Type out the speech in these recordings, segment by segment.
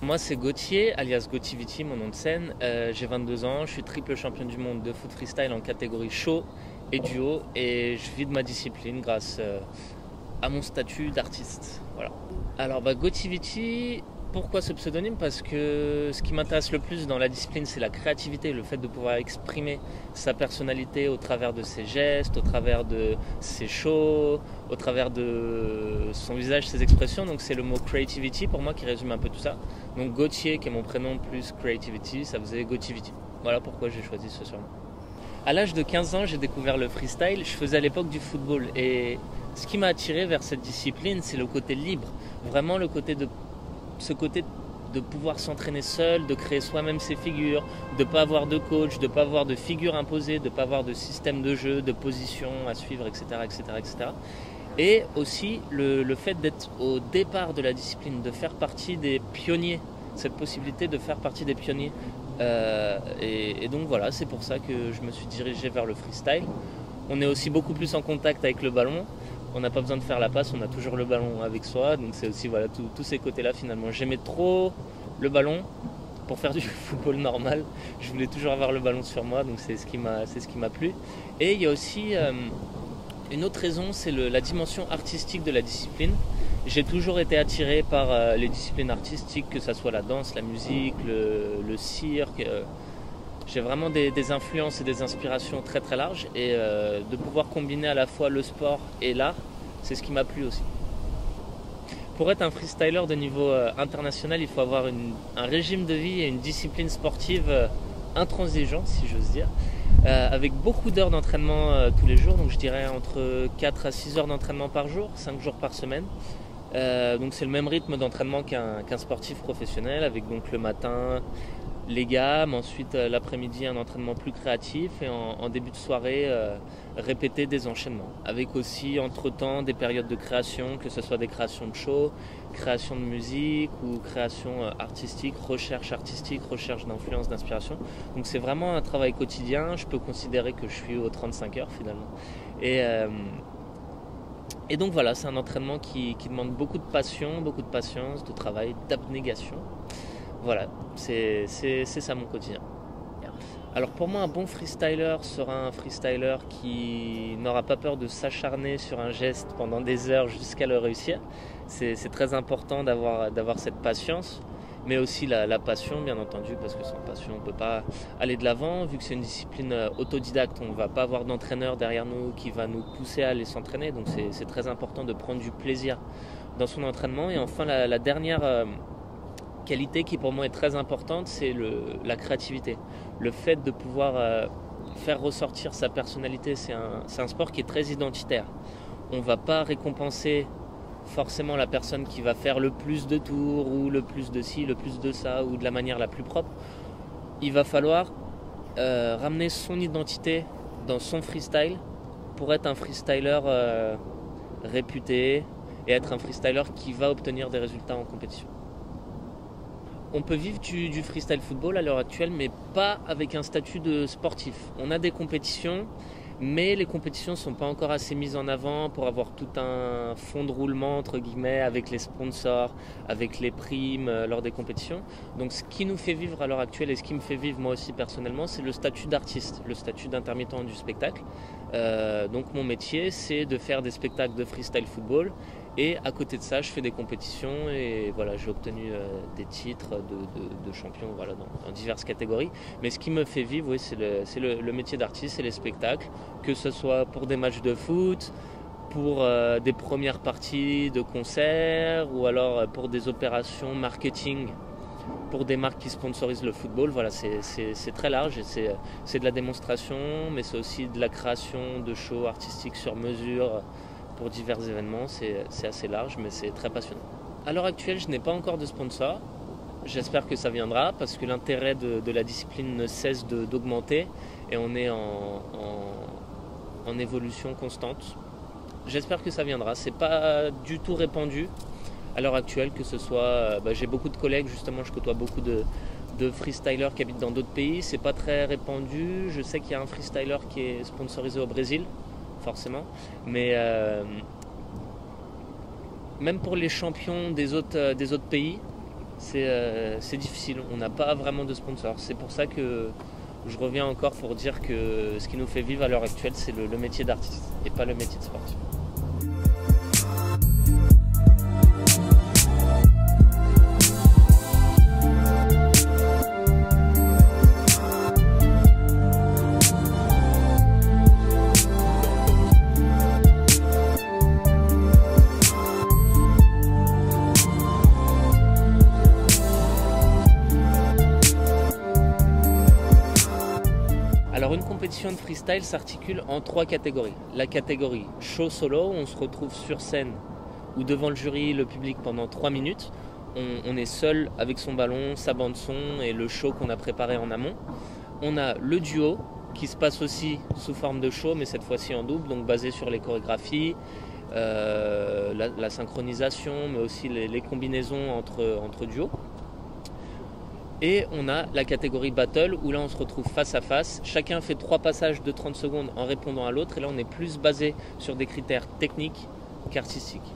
Moi, c'est Gauthier, alias Gautiviti, mon nom de scène. J'ai 22 ans, je suis triple champion du monde de foot freestyle en catégorie show et duo. Et je vis de ma discipline grâce à mon statut d'artiste. Voilà. Alors, Gautiviti, pourquoi ce pseudonyme? Parce que ce qui m'intéresse le plus dans la discipline, c'est la créativité, le fait de pouvoir exprimer sa personnalité au travers de ses gestes, au travers de ses shows, au travers de son visage, ses expressions. Donc c'est le mot creativity pour moi qui résume un peu tout ça. Donc Gauthier, qui est mon prénom, plus creativity, ça faisait Gautiviti. Voilà pourquoi j'ai choisi ce surnom. À l'âge de 15 ans, j'ai découvert le freestyle. Je faisais à l'époque du football. Et ce qui m'a attiré vers cette discipline, c'est le côté libre. Vraiment ce côté de pouvoir s'entraîner seul, de créer soi-même ses figures, de ne pas avoir de coach, de ne pas avoir de figure imposée, de ne pas avoir de système de jeu, de position à suivre, etc. etc., etc. Et aussi le fait d'être au départ de la discipline, de faire partie des pionniers, cette possibilité de faire partie des pionniers. Et donc voilà, c'est pour ça que je me suis dirigé vers le freestyle. On est aussi beaucoup plus en contact avec le ballon. On n'a pas besoin de faire la passe, on a toujours le ballon avec soi. Donc c'est aussi voilà, tous ces côtés-là finalement. J'aimais trop le ballon pour faire du football normal. Je voulais toujours avoir le ballon sur moi, donc c'est ce qui m'a plu. Et il y a aussi une autre raison, c'est la dimension artistique de la discipline. J'ai toujours été attiré par les disciplines artistiques, que ce soit la danse, la musique, le cirque. J'ai vraiment des influences et des inspirations très très larges et de pouvoir combiner à la fois le sport et l'art, c'est ce qui m'a plu aussi. Pour être un freestyler de niveau international, il faut avoir un régime de vie et une discipline sportive intransigeante, si j'ose dire, avec beaucoup d'heures d'entraînement tous les jours, donc je dirais entre 4 à 6 heures d'entraînement par jour, 5 jours par semaine. Donc c'est le même rythme d'entraînement qu'un sportif professionnel, avec donc le matin les gammes, ensuite l'après-midi un entraînement plus créatif et en début de soirée répéter des enchaînements. Avec aussi entre-temps des périodes de création, que ce soit des créations de show, création de musique ou création artistique, recherche d'influence, d'inspiration. Donc c'est vraiment un travail quotidien, je peux considérer que je suis aux 35 heures finalement. Et donc voilà, c'est un entraînement qui demande beaucoup de passion, beaucoup de patience, de travail, d'abnégation. Voilà, c'est ça mon quotidien. Alors pour moi, un bon freestyler sera un freestyler qui n'aura pas peur de s'acharner sur un geste pendant des heures jusqu'à le réussir. C'est très important d'avoir cette patience, mais aussi la passion bien entendu, parce que sans passion on ne peut pas aller de l'avant. Vu que c'est une discipline autodidacte, on ne va pas avoir d'entraîneur derrière nous qui va nous pousser à aller s'entraîner, donc c'est très important de prendre du plaisir dans son entraînement. Et enfin la dernière qualité qui pour moi est très importante, c'est la créativité. Le fait de pouvoir faire ressortir sa personnalité, c'est un sport qui est très identitaire. On ne va pas récompenser forcément la personne qui va faire le plus de tours ou le plus de ci, le plus de ça ou de la manière la plus propre. Il va falloir ramener son identité dans son freestyle pour être un freestyler réputé et être un freestyler qui va obtenir des résultats en compétition. On peut vivre du freestyle football à l'heure actuelle, mais pas avec un statut de sportif. On a des compétitions, mais les compétitions ne sont pas encore assez mises en avant pour avoir tout un fond de roulement, entre guillemets, avec les sponsors, avec les primes lors des compétitions. Donc ce qui nous fait vivre à l'heure actuelle et ce qui me fait vivre moi aussi personnellement, c'est le statut d'artiste, le statut d'intermittent du spectacle. Donc mon métier, c'est de faire des spectacles de freestyle football. Et à côté de ça, je fais des compétitions et voilà, j'ai obtenu des titres de champion voilà, dans diverses catégories. Mais ce qui me fait vivre, oui, c'est le métier d'artiste, c'est les spectacles, que ce soit pour des matchs de foot, pour des premières parties de concerts ou alors pour des opérations marketing, pour des marques qui sponsorisent le football. Voilà, c'est très large et c'est de la démonstration, mais c'est aussi de la création de shows artistiques sur mesure. Pour divers événements, c'est assez large, mais c'est très passionnant. À l'heure actuelle, je n'ai pas encore de sponsor. J'espère que ça viendra parce que l'intérêt de la discipline ne cesse d'augmenter et on est en évolution constante. J'espère que ça viendra. C'est pas du tout répandu à l'heure actuelle, que ce soit. J'ai beaucoup de collègues, justement, je côtoie beaucoup de freestylers qui habitent dans d'autres pays. C'est pas très répandu. Je sais qu'il y a un freestyler qui est sponsorisé au Brésil. Forcément, mais même pour les champions des autres pays, c'est difficile. On n'a pas vraiment de sponsor. C'est pour ça que je reviens encore pour dire que ce qui nous fait vivre à l'heure actuelle, c'est le métier d'artiste et pas le métier de sportif. Alors une compétition de freestyle s'articule en 3 catégories. La catégorie show solo, on se retrouve sur scène ou devant le jury, le public pendant 3 minutes. On est seul avec son ballon, sa bande son et le show qu'on a préparé en amont. On a le duo qui se passe aussi sous forme de show mais cette fois-ci en double, donc basé sur les chorégraphies, la synchronisation mais aussi les combinaisons entre duos. Et on a la catégorie battle où là on se retrouve face à face. Chacun fait 3 passages de 30 secondes en répondant à l'autre. Et là on est plus basé sur des critères techniques qu'artistiques.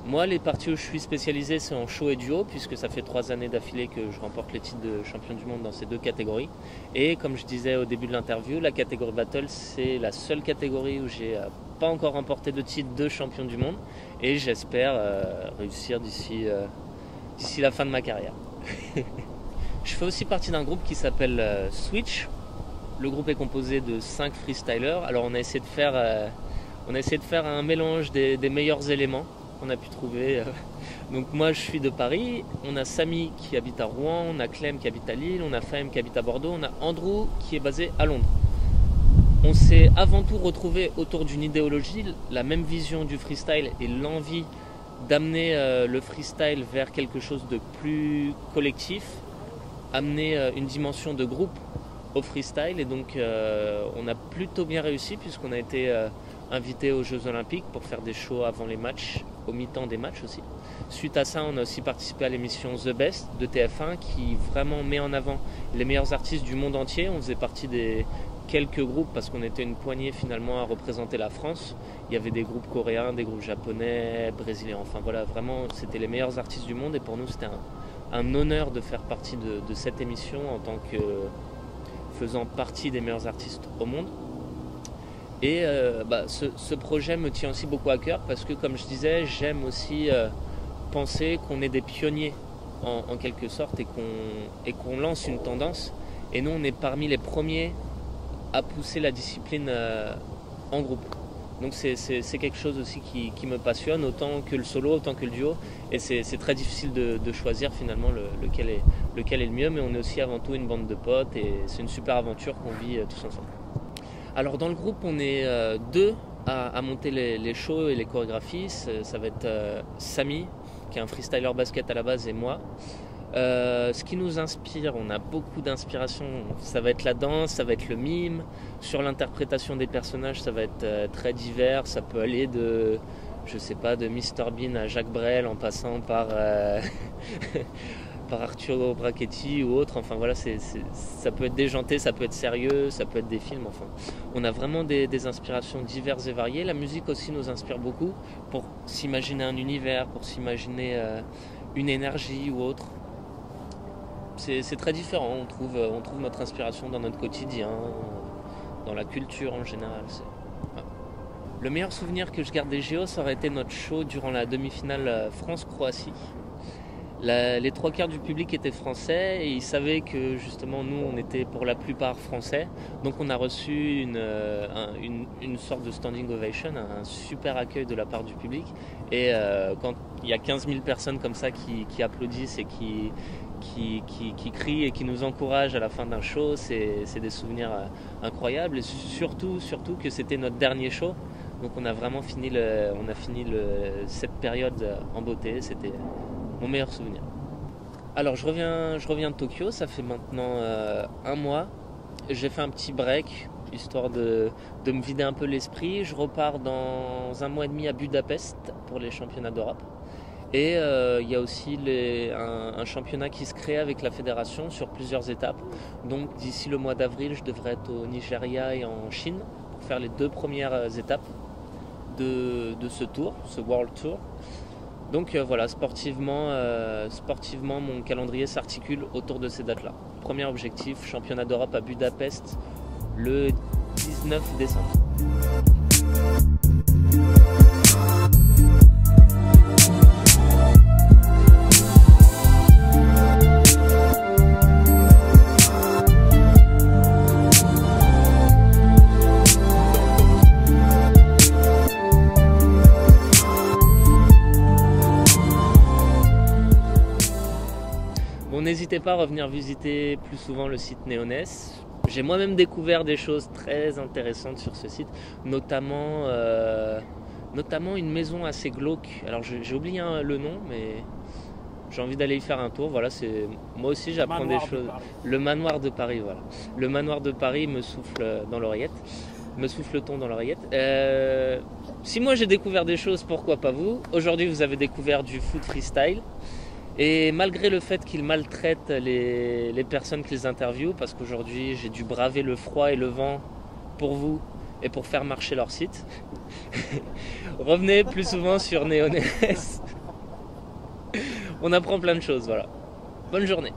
Moi les parties où je suis spécialisé c'est en show et duo puisque ça fait 3 années d'affilée que je remporte le titre de champion du monde dans ces 2 catégories. Et comme je disais au début de l'interview, la catégorie battle c'est la seule catégorie où j'ai pas encore remporté de titre de champion du monde. Et j'espère réussir d'ici la fin de ma carrière. Je fais aussi partie d'un groupe qui s'appelle Switch. Le groupe est composé de 5 freestylers. Alors on a essayé de faire un mélange des meilleurs éléments qu'on a pu trouver. Donc moi je suis de Paris, on a Samy qui habite à Rouen, on a Clem qui habite à Lille, on a Fahem qui habite à Bordeaux, on a Andrew qui est basé à Londres. On s'est avant tout retrouvé autour d'une idéologie, la même vision du freestyle et l'envie d'amener le freestyle vers quelque chose de plus collectif, amener une dimension de groupe au freestyle et donc on a plutôt bien réussi puisqu'on a été invité aux Jeux Olympiques pour faire des shows avant les matchs, au mi-temps des matchs aussi. Suite à ça, on a aussi participé à l'émission The Best de TF1 qui vraiment met en avant les meilleurs artistes du monde entier. On faisait partie des quelques groupes parce qu'on était une poignée finalement à représenter la France. Il y avait des groupes coréens, des groupes japonais, brésiliens, enfin voilà, vraiment c'était les meilleurs artistes du monde et pour nous c'était un honneur de faire partie de cette émission en tant que faisant partie des meilleurs artistes au monde. Et ce projet me tient aussi beaucoup à cœur parce que comme je disais, j'aime aussi penser qu'on est des pionniers en quelque sorte et qu'on lance une tendance. Et nous on est parmi les premiers à pousser la discipline en groupe. Donc c'est quelque chose aussi qui me passionne, autant que le solo, autant que le duo. Et c'est très difficile de choisir finalement lequel est le mieux, mais on est aussi avant tout une bande de potes et c'est une super aventure qu'on vit tous ensemble. Alors dans le groupe, on est 2 à monter les shows et les chorégraphies. Ça va être Samy, qui est un freestyler basket à la base, et moi. Ce qui nous inspire, on a beaucoup d'inspiration, ça va être la danse, ça va être le mime. Sur l'interprétation des personnages, ça va être très divers, ça peut aller de Mr Bean à Jacques Brel en passant par par Arturo Brachetti ou autre. Enfin voilà, ça peut être déjanté, ça peut être sérieux, ça peut être des films. Enfin, on a vraiment des inspirations diverses et variées. La musique aussi nous inspire beaucoup pour s'imaginer un univers, pour s'imaginer une énergie ou autre. C'est très différent, on trouve notre inspiration dans notre quotidien, dans la culture en général. Voilà. Le meilleur souvenir que je garde des JO, ça aurait été notre show durant la demi-finale France-Croatie. Les 3/4 du public étaient français et ils savaient que justement nous on était pour la plupart français. Donc on a reçu une sorte de standing ovation, un super accueil de la part du public. Et quand il y a 15 000 personnes comme ça qui applaudissent et qui crient et qui nous encouragent à la fin d'un show, c'est des souvenirs incroyables. Et surtout que c'était notre dernier show. Donc on a vraiment fini cette période en beauté. C'était mon meilleur souvenir. Alors je reviens de Tokyo, ça fait maintenant 1 mois. J'ai fait un petit break, histoire de me vider un peu l'esprit. Je repars dans 1 mois et demi à Budapest pour les championnats d'Europe. Et il y a aussi un championnat qui se crée avec la fédération sur plusieurs étapes. Donc d'ici le mois d'avril, je devrais être au Nigeria et en Chine pour faire les 2 premières étapes de ce tour, ce World Tour. Donc voilà, sportivement, mon calendrier s'articule autour de ces dates-là. Premier objectif, championnat d'Europe à Budapest le 19 décembre. Bon, n'hésitez pas à revenir visiter plus souvent le site Néonès. J'ai moi-même découvert des choses très intéressantes sur ce site, notamment une maison assez glauque. Alors j'ai oublié le nom, mais j'ai envie d'aller y faire un tour. Voilà, moi aussi j'apprends des choses. Le manoir de Paris, voilà. Le manoir de Paris me souffle dans l'oreillette, me souffle le ton dans l'oreillette. Si moi j'ai découvert des choses, pourquoi pas vous? Aujourd'hui vous avez découvert du foot freestyle. Et malgré le fait qu'ils maltraitent les personnes qu'ils interviewent, parce qu'aujourd'hui j'ai dû braver le froid et le vent pour vous et pour faire marcher leur site, revenez plus souvent sur Néonès. On apprend plein de choses, voilà. Bonne journée.